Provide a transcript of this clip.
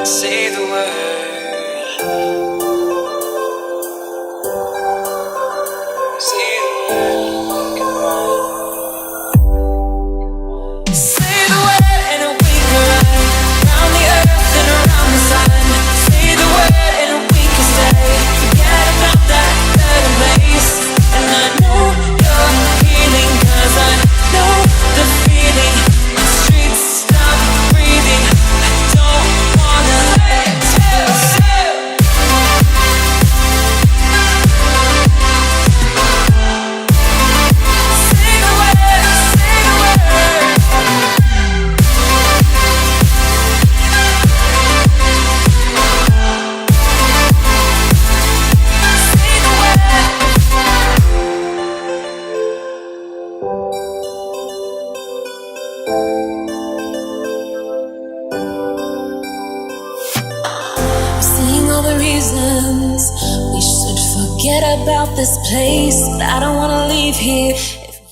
Say the word. Say the word. Come on. Say the word and we can run around the earth and around the sun. Say the word and we can stay. Forget about that better place. And I know you're healing, 'cause I know the feeling. The streets stop breathing. I don't wanna let you. Seeing all the reasons we should forget about this place, but I don't wanna leave here